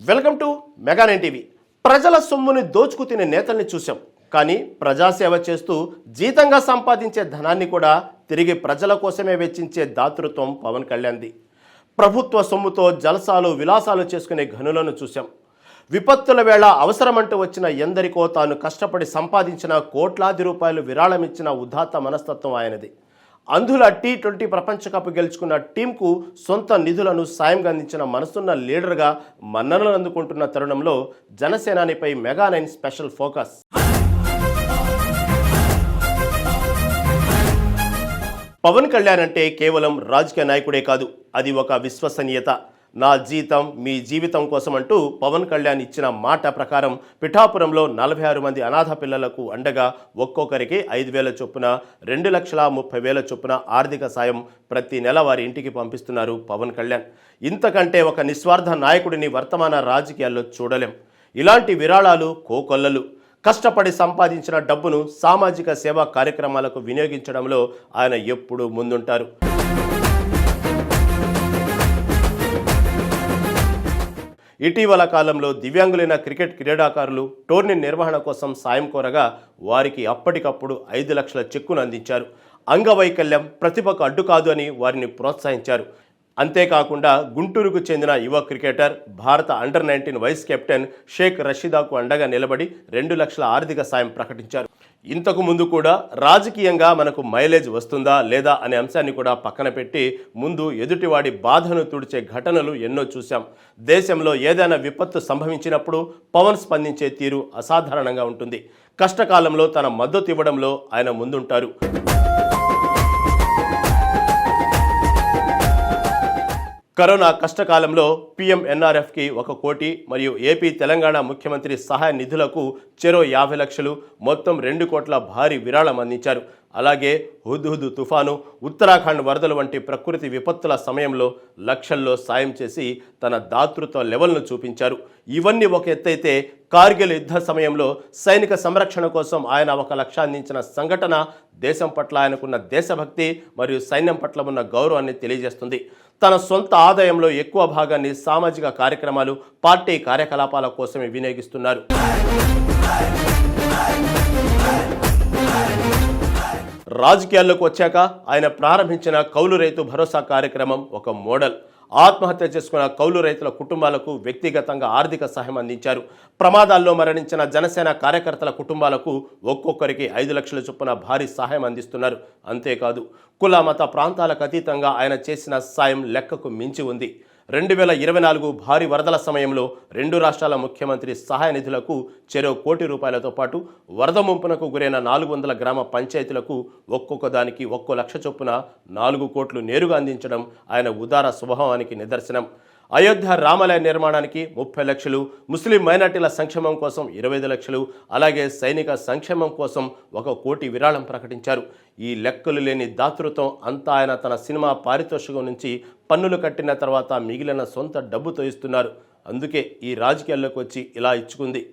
Welcome to మెగా9 TV. ప్రజల సొమ్ముని దోచుకు తినే నేతల్ని చూసాం. కానీ ప్రజాసేవ చేస్తూ జీతంగా సంపాదించే ధనాన్ని కూడా తిరిగి ప్రజల కోసమే వెచ్చించే దాతృత్వం పవన్ కళ్యాణ్ది. ప్రభుత్వ సొమ్ముతో జలసాలు విలాసాలు చేసుకునే ఘనులను చూసాం. విపత్తుల వేళ అవసరమంటూ వచ్చిన ఎందరికో తాను కష్టపడి సంపాదించిన కోట్లాది రూపాయలు విరాళమిచ్చిన ఉదాత్త మనస్తత్వం ఆయనది. అంధుల T20 ప్రపంచ కప్ గెలుచుకున్న టీంకు సొంత నిధులను సాయంగా అందించిన మనసున్న లీడర్గా మన్ననలు అందుకుంటున్న తరుణంలో జనసేనానిపై మెగా9 స్పెషల్ ఫోకస్. పవన్ కళ్యాణ్ అంటే కేవలం రాజకీయ నాయకుడే కాదు, అది ఒక విశ్వసనీయత. నా జీతం మీ జీవితం కోసం అంటూ పవన్ కళ్యాణ్ ఇచ్చిన మాట ప్రకారం పిఠాపురంలో 46 మంది అనాథ పిల్లలకు అండగా ఒక్కొక్కరికి 5,000 చొప్పున 2,30,000 చొప్పున ఆర్థిక సాయం ప్రతి నెల వారి ఇంటికి పంపిస్తున్నారు పవన్ కళ్యాణ్. ఇంతకంటే ఒక నిస్వార్థ నాయకుడిని వర్తమాన రాజకీయాల్లో చూడలేం. ఇలాంటి విరాళాలు కోకొల్లలు. కష్టపడి సంపాదించిన డబ్బును సామాజిక సేవా కార్యక్రమాలకు వినియోగించడంలో ఆయన ఎప్పుడూ ముందుంటారు. ఇటీవల కాలంలో దివ్యాంగులైన క్రికెట్ క్రీడాకారులు టోర్నీ నిర్వహణ కోసం సాయం కోరగా వారికి అప్పటికప్పుడు 5 లక్షల చెక్కును అందించారు. అంగవైకల్యం ప్రతిభకు అడ్డు కాదు అని వారిని ప్రోత్సహించారు. అంతేకాకుండా గుంటూరుకు చెందిన యువ క్రికెటర్ భారత అండర్-19 వైస్ కెప్టెన్ షేక్ రషీదాకు అండగా నిలబడి 2 లక్షల ఆర్థిక సాయం ప్రకటించారు. ఇంతకు ముందు కూడా రాజకీయంగా మనకు మైలేజ్ వస్తుందా లేదా అనే అంశాన్ని కూడా పక్కన పెట్టి ముందు ఎదుటివాడి బాధను తుడిచే ఘటనలు ఎన్నో చూశాం. దేశంలో ఏదైనా విపత్తు సంభవించినప్పుడు పవన్ స్పందించే తీరు అసాధారణంగా ఉంటుంది. కష్టకాలంలో తన మద్దతు ఇవ్వడంలో ఆయన ముందుంటారు. కరోనా కష్టకాలంలో PMNRFకి 1 కోటి మరియు ఏపీ తెలంగాణ ముఖ్యమంత్రి సహాయ నిధులకు చెరో 50 లక్షలు మొత్తం 2 కోట్ల భారీ విరాళం అందించారు. అలాగే హుద్హుద్ తుఫాను, ఉత్తరాఖండ్ వరదలు వంటి ప్రకృతి విపత్తుల సమయంలో లక్షల్లో సాయం చేసి తన దాతృత్వ లెవెల్ను చూపించారు. ఇవన్నీ ఒక ఎత్తైతే కార్గిల్ యుద్ధ సమయంలో సైనిక సంరక్షణ కోసం ఆయన 1 లక్ష అందించిన సంఘటన దేశం పట్ల ఆయనకున్న దేశభక్తి మరియు సైన్యం పట్ల ఉన్న గౌరవాన్ని తెలియజేస్తుంది. తన సొంత ఆదాయంలో ఎక్కువ భాగాన్ని సామాజిక కార్యక్రమాలు, పార్టీ కార్యకలాపాల కోసమే వినియోగిస్తున్నారు. రాజకీయాల్లోకి వచ్చాక ఆయన ప్రారంభించిన కౌలు రైతు భరోసా కార్యక్రమం ఒక మోడల్. ఆత్మహత్య చేసుకున్న కౌలు రైతుల కుటుంబాలకు వ్యక్తిగతంగా ఆర్థిక సహాయం అందించారు. ప్రమాదాల్లో మరణించిన జనసేన కార్యకర్తల కుటుంబాలకు ఒక్కొక్కరికి 5 లక్షల చొప్పున భారీ సహాయం అందిస్తున్నారు. అంతేకాదు కుల మత ప్రాంతాలకు అతీతంగా ఆయన చేసిన సాయం లెక్కకు మించి ఉంది. 2024 భారీ వరదల సమయంలో 2 రాష్ట్రాల ముఖ్యమంత్రి సహాయ నిధులకు చెరో 1 కోటి రూపాయలతో పాటు వరద ముంపునకు గురైన 400 గ్రామ పంచాయతీలకు ఒక్కొక్క దానికి 1 లక్ష చొప్పున 4 కోట్లు నేరుగా అందించడం ఆయన ఉదార స్వభావానికి నిదర్శనం. అయోధ్య రామాలయ నిర్మాణానికి 30 లక్షలు, ముస్లిం మైనార్టీల సంక్షేమం కోసం 25 లక్షలు, అలాగే సైనిక సంక్షేమం కోసం 1 కోటి విరాళం ప్రకటించారు. ఈ లెక్కలు లేని దాతృత్వం అంతా ఆయన తన సినిమా పారితోషికం నుంచి పన్నులు కట్టిన తర్వాత మిగిలిన సొంత డబ్బుతో ఇస్తున్నారు. అందుకే ఈ రాజకీయాల్లోకి వచ్చి ఇలా ఇచ్చుకుంది.